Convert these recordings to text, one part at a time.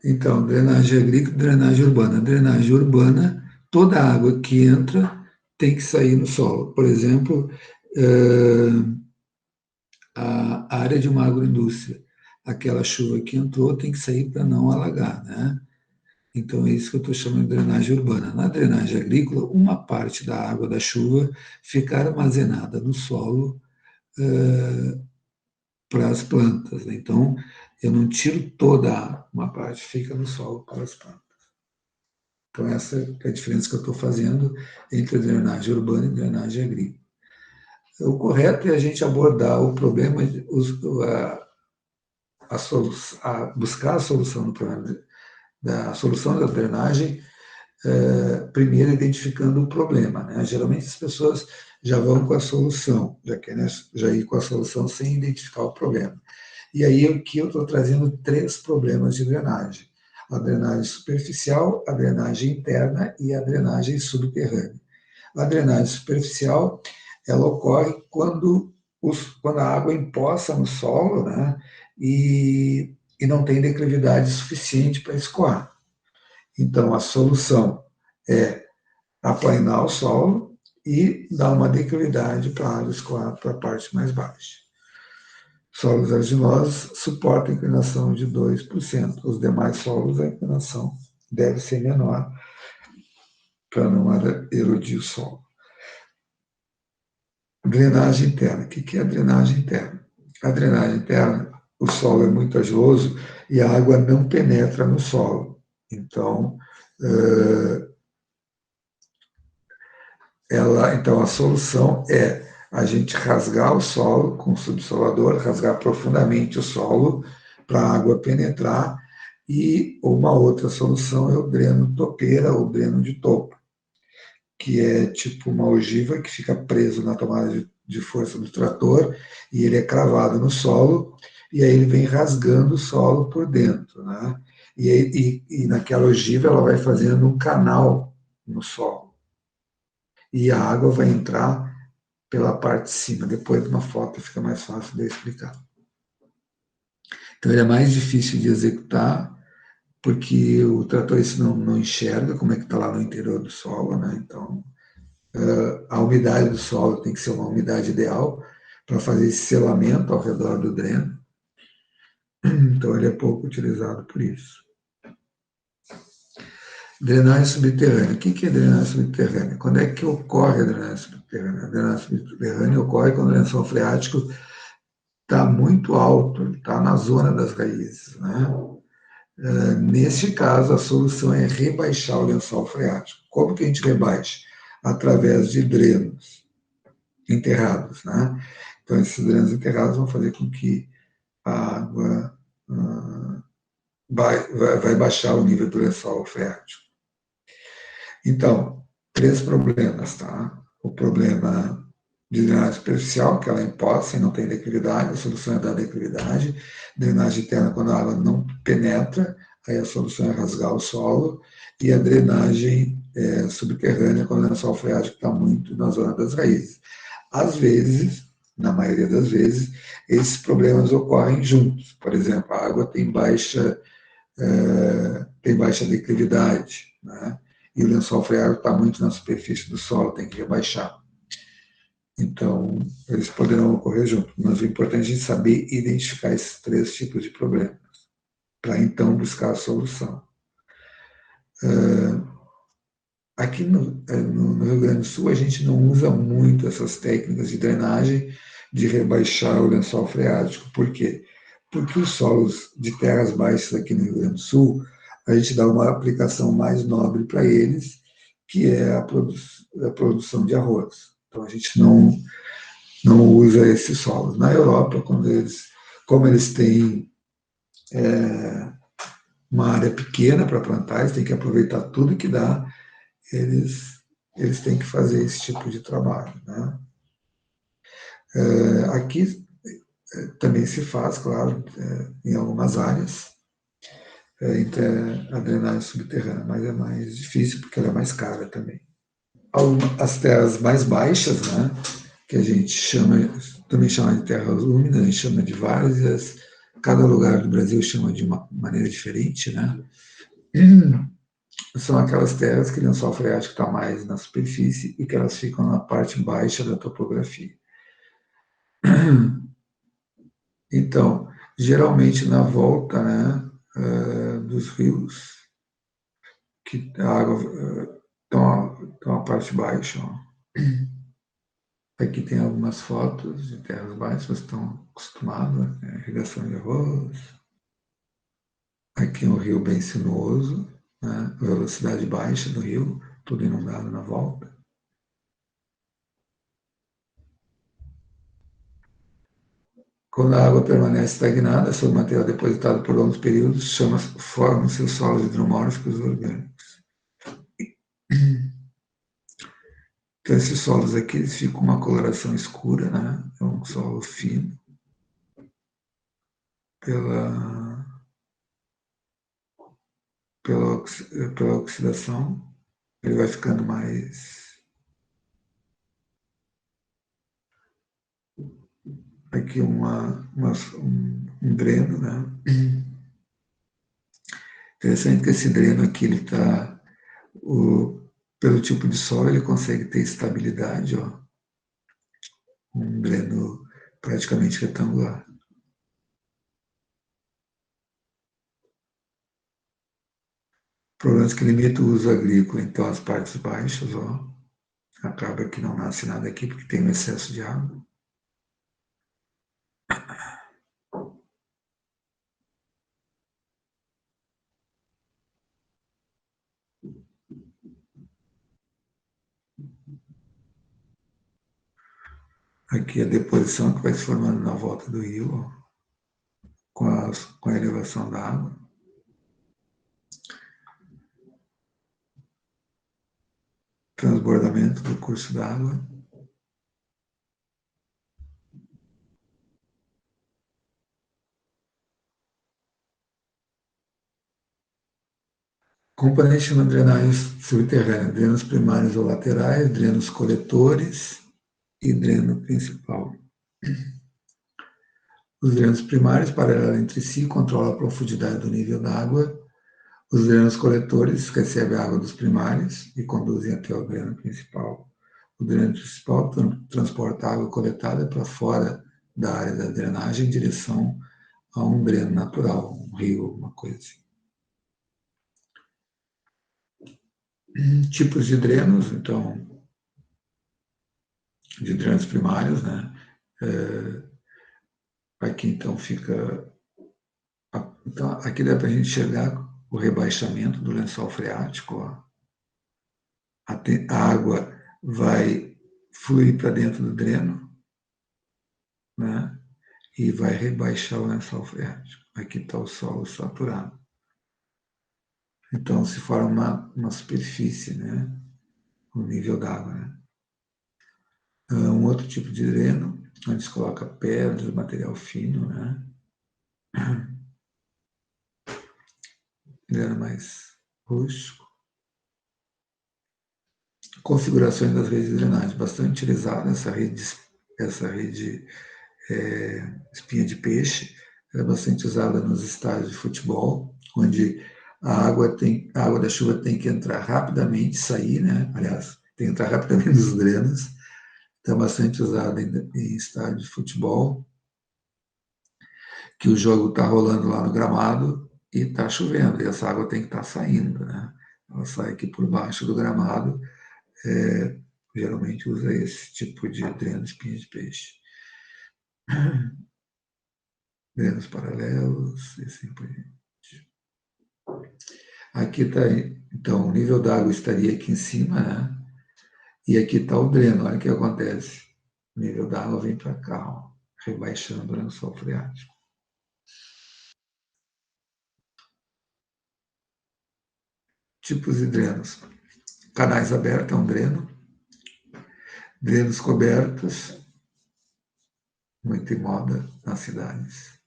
Então, drenagem agrícola, drenagem urbana. Drenagem urbana, toda a água que entra tem que sair no solo. Por exemplo, a área de uma agroindústria. Aquela chuva que entrou tem que sair para não alagar, né? Então, é isso que eu estou chamando de drenagem urbana. Na drenagem agrícola, uma parte da água da chuva fica armazenada no solo para as plantas, né? Então, eu não tiro toda a água, uma parte fica no solo para as plantas. Então, essa é a diferença que eu estou fazendo entre drenagem urbana e drenagem agrícola. O correto é a gente abordar o problema, buscar a solução do problema, da solução da drenagem, primeiro identificando o problema, né? Geralmente as pessoas já vão com a solução, já querem já ir com a solução sem identificar o problema. E aí aqui eu estou trazendo 3 problemas de drenagem: a drenagem superficial, a drenagem interna e a drenagem subterrânea. A drenagem superficial, ela ocorre quando a água empoça no solo, né, e não tem declividade suficiente para escoar. Então, a solução é aplainar o solo e dar uma declividade para a água escoar para a parte mais baixa. Solos argilosos suportam a inclinação de 2%. Os demais solos, a inclinação deve ser menor para não erodir o solo. Drenagem interna. O que é a drenagem interna? A drenagem interna, o solo é muito argiloso e a água não penetra no solo. Então, então a solução é a gente rasgar o solo com o subsolador, rasgar profundamente o solo para a água penetrar, e uma outra solução é o dreno topeira ou dreno de topo, que é tipo uma ogiva que fica preso na tomada de força do trator e ele é cravado no solo e aí ele vem rasgando o solo por dentro, né? E naquela ogiva ela vai fazendo um canal no solo e a água vai entrar pela parte de cima. Depois de uma foto fica mais fácil de explicar. Então ele é mais difícil de executar porque o tratorista não enxerga como é que está lá no interior do solo, né? Então a umidade do solo tem que ser uma umidade ideal para fazer esse selamento ao redor do dreno. Então ele é pouco utilizado por isso. Drenagem subterrânea. O que é drenagem subterrânea? Quando é que ocorre a drenagem subterrânea? A drenagem subterrânea ocorre quando o lençol freático está muito alto, está na zona das raízes, né? Neste caso, a solução é rebaixar o lençol freático. Como que a gente rebaixa? Através de drenos enterrados, né? Então, esses drenos enterrados vão fazer com que a água vai baixar o nível do lençol freático. Então, 3 problemas, tá? O problema de drenagem superficial, que ela é imposta e não tem declividade, a solução é dar declividade. Drenagem interna, quando a água não penetra, aí a solução é rasgar o solo. E a drenagem subterrânea, quando o lençol freático está muito na zona das raízes. Às vezes, na maioria das vezes, esses problemas ocorrem juntos. Por exemplo, a água tem baixa declividade, né? E o lençol freático está muito na superfície do solo, tem que rebaixar. Então, eles poderão ocorrer juntos, mas o importante é a gente saber identificar esses 3 tipos de problemas, para então buscar a solução. Aqui no Rio Grande do Sul, a gente não usa muito essas técnicas de drenagem, de rebaixar o lençol freático. Por quê? Porque os solos de terras baixas aqui no Rio Grande do Sul, a gente dá uma aplicação mais nobre para eles, que é a produção de arroz. Então, a gente não usa esses solos. Na Europa, como eles têm uma área pequena para plantar, eles têm que aproveitar tudo que dá, eles têm que fazer esse tipo de trabalho, né? Aqui também se faz, claro, em algumas áreas, entre a drenagem subterrânea, mas é mais difícil porque ela é mais cara também. As terras mais baixas, né, que a gente também chama de terras úmidas, a gente chama de várzeas, cada lugar do Brasil chama de uma maneira diferente, né? São aquelas terras que o lençol freático está mais na superfície e que elas ficam na parte baixa da topografia. Então, geralmente na volta, né, dos rios, que a água estão a parte baixa. Ó. Aqui tem algumas fotos de terras baixas, vocês estão acostumados, né? Irrigação de arroz. Aqui é um rio bem sinuoso, né? Velocidade baixa do rio, tudo inundado na volta. Quando a água permanece estagnada, sobre o material depositado por longos períodos, formam-se os solos hidromórficos orgânicos. Então, esses solos aqui eles ficam com uma coloração escura, né? É um solo fino, pela oxidação, ele vai ficando mais. Aqui um dreno, né? Interessante que esse dreno aqui, ele está, pelo tipo de solo, ele consegue ter estabilidade, ó. Um dreno praticamente retangular. Problemas que limitam o uso agrícola, então as partes baixas, ó, acaba que não nasce nada aqui porque tem um excesso de água. Aqui a deposição que vai se formando na volta do rio, ó, com a elevação da água. Transbordamento do curso d'água. Componente na drenagem subterrânea, drenos primários ou laterais, drenos coletores e dreno principal. Os drenos primários, paralelos entre si, controlam a profundidade do nível da água. Os drenos coletores recebem a água dos primários e conduzem até o dreno principal. O dreno principal transporta a água coletada para fora da área da drenagem em direção a um dreno natural, um rio, uma coisa assim. Tipos de drenos, então, de drenos primários, né? Aqui, então, fica... Então, aqui dá para a gente enxergar o rebaixamento do lençol freático. Ó. A água vai fluir para dentro do dreno, né? E vai rebaixar o lençol freático. Aqui está o solo saturado. Então, se forma uma superfície, né? O nível d'água, né? Um outro tipo de dreno, onde se coloca pedras, material fino, né? Dreno mais rústico. Configurações das redes de drenagem, bastante utilizada essa rede espinha de peixe, é bastante usada nos estádios de futebol, onde a água da chuva tem que entrar rapidamente, sair, né? Aliás, tem que entrar rapidamente nos drenos. Então, bastante usada em estádio de futebol, que o jogo está rolando lá no gramado e está chovendo, e essa água tem que estar saindo, né? Ela sai aqui por baixo do gramado, geralmente usa esse tipo de dreno espinha de peixe. Drenos paralelos e assim por diante. Aqui está, então, o nível d'água estaria aqui em cima, né? E aqui está o dreno, olha o que acontece. O nível d'água vem para cá, ó, rebaixando o lençol freático. Tipos de drenos. Canais abertos é um dreno. Drenos cobertos, muito em moda nas cidades.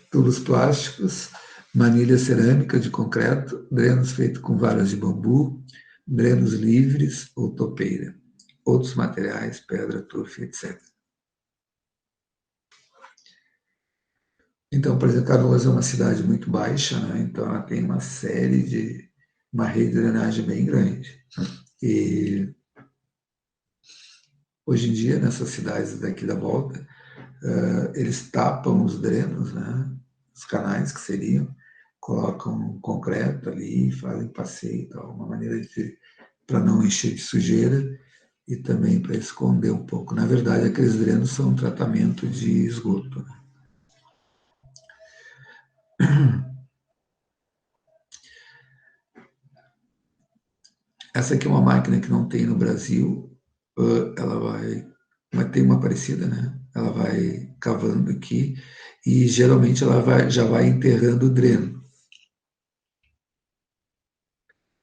Tubos plásticos, manilha cerâmica de concreto, drenos feitos com varas de bambu, drenos livres ou topeira, outros materiais, pedra, turfa, etc. Então, por exemplo, Canoas é uma cidade muito baixa, né? Então ela tem uma rede de drenagem bem grande. E hoje em dia, nessas cidades daqui da volta, eles tapam os drenos, né? Os canais que seriam, colocam concreto ali, fazem passeio e tal, uma maneira de para não encher de sujeira e também para esconder um pouco. Na verdade, aqueles drenos são um tratamento de esgoto, né? Essa aqui é uma máquina que não tem no Brasil, ela vai ter uma parecida, né? Ela vai cavando aqui e geralmente ela já vai enterrando o dreno.